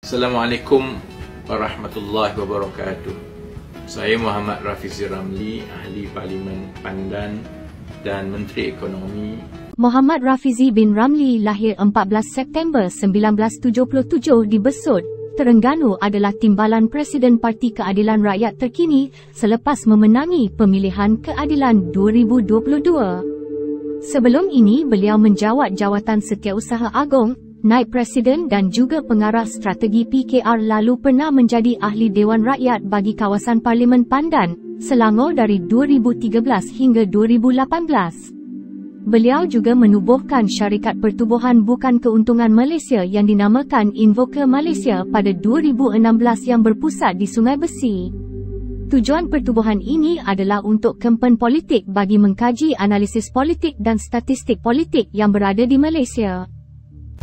Assalamualaikum warahmatullahi wabarakatuh. Saya Muhammad Rafizi Ramli, Ahli Parlimen Pandan dan Menteri Ekonomi. Muhammad Rafizi bin Ramli lahir 14 September 1977 di Besut, Terengganu adalah timbalan Presiden Parti Keadilan Rakyat terkini selepas memenangi pemilihan keadilan 2022. Sebelum ini beliau menjawat jawatan Setiausaha Agong, Naib Presiden dan juga pengarah strategi PKR, lalu pernah menjadi Ahli Dewan Rakyat bagi kawasan Parlimen Pandan, Selangor dari 2013 hingga 2018. Beliau juga menubuhkan Syarikat Pertubuhan Bukan Keuntungan Malaysia yang dinamakan Invoker Malaysia pada 2016 yang berpusat di Sungai Besi. Tujuan pertubuhan ini adalah untuk kempen politik bagi mengkaji analisis politik dan statistik politik yang berada di Malaysia.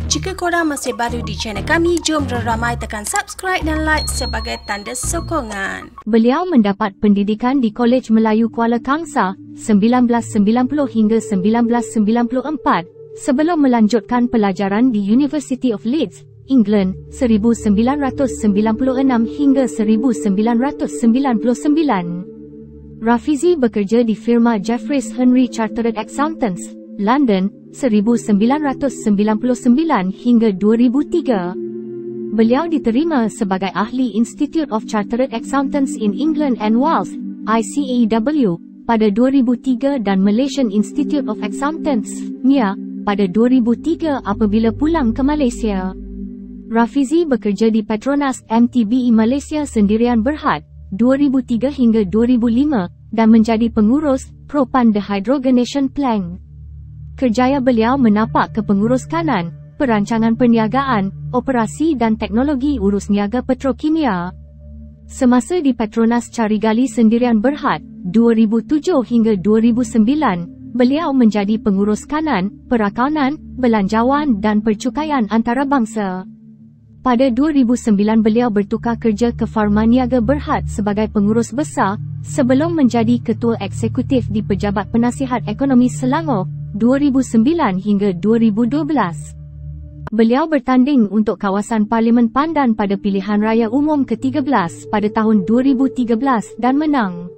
Jika korang masih baru di channel kami, jom ramai tekan subscribe dan like sebagai tanda sokongan. Beliau mendapat pendidikan di Kolej Melayu Kuala Kangsar 1990 hingga 1994 sebelum melanjutkan pelajaran di University of Leeds, England 1996 hingga 1999. Rafizi bekerja di firma Jeffreys Henry Chartered Accountants, London 1999 hingga 2003. Beliau diterima sebagai ahli Institute of Chartered Accountants in England and Wales, ICAEW, pada 2003 dan Malaysian Institute of Accountants, MIA, pada 2003 apabila pulang ke Malaysia. Rafizi bekerja di Petronas MTBE Malaysia Sendirian Berhad 2003 hingga 2005 dan menjadi pengurus Propan Dehydrogenation Plant. Kerjaya beliau menapak ke pengurus kanan, perancangan perniagaan, operasi dan teknologi urus niaga petrokimia. Semasa di Petronas Carigali Sendirian Berhad 2007 hingga 2009, beliau menjadi pengurus kanan, perakaunan, belanjawan dan percukaian antarabangsa. Pada 2009 beliau bertukar kerja ke Pharma Niaga Berhad sebagai pengurus besar sebelum menjadi ketua eksekutif di Pejabat Penasihat Ekonomi Selangor 2009 hingga 2012. Beliau bertanding untuk kawasan Parlimen Pandan pada pilihan raya umum ke-13 pada tahun 2013 dan menang.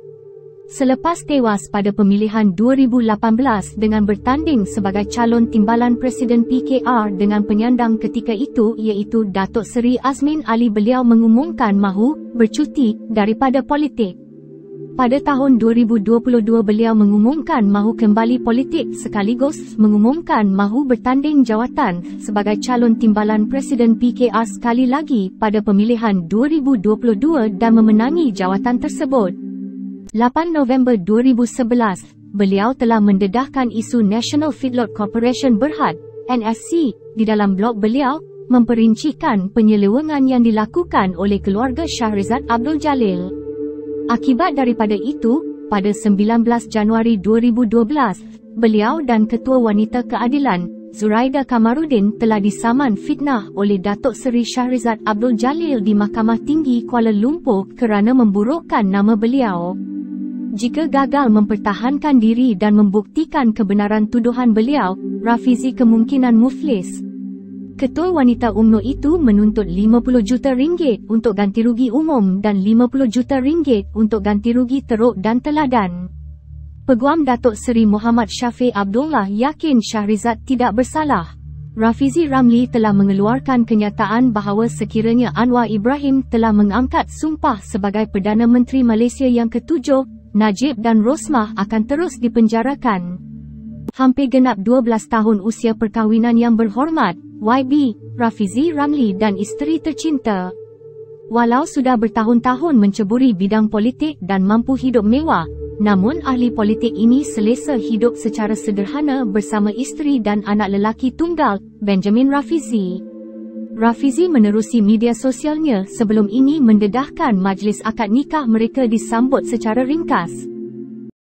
Selepas tewas pada pemilihan 2018 dengan bertanding sebagai calon timbalan Presiden PKR dengan penyandang ketika itu iaitu Datuk Seri Azmin Ali, beliau mengumumkan mahu bercuti daripada politik. Pada tahun 2022 beliau mengumumkan mahu kembali politik sekaligus mengumumkan mahu bertanding jawatan sebagai calon timbalan Presiden PKR sekali lagi pada pemilihan 2022 dan memenangi jawatan tersebut. 8 November 2011, beliau telah mendedahkan isu National Feedlot Corporation Berhad, NFC, di dalam blog beliau, memperincikan penyelewengan yang dilakukan oleh keluarga Shahrizad Abdul Jalil. Akibat daripada itu, pada 19 Januari 2012, beliau dan Ketua Wanita Keadilan, Zuraida Kamarudin telah disaman fitnah oleh Datuk Seri Shahrizad Abdul Jalil di Mahkamah Tinggi Kuala Lumpur kerana memburukkan nama beliau. Jika gagal mempertahankan diri dan membuktikan kebenaran tuduhan beliau, Rafizi kemungkinan muflis. Ketua Wanita UMNO itu menuntut RM50 juta untuk ganti rugi umum dan RM50 juta untuk ganti rugi teruk dan teladan. Peguam Datuk Seri Muhammad Syafiq Abdullah yakin Shahrizad tidak bersalah. Rafizi Ramli telah mengeluarkan kenyataan bahawa sekiranya Anwar Ibrahim telah mengangkat sumpah sebagai Perdana Menteri Malaysia yang ke-7, Najib dan Rosmah akan terus dipenjarakan. Hampir genap 12 tahun usia perkahwinan yang berhormat, YB, Rafizi Ramli dan isteri tercinta. Walau sudah bertahun-tahun menceburi bidang politik dan mampu hidup mewah, namun ahli politik ini selesa hidup secara sederhana bersama isteri dan anak lelaki tunggal, Benjamin Rafizi. Rafizi menerusi media sosialnya sebelum ini mendedahkan majlis akad nikah mereka disambut secara ringkas.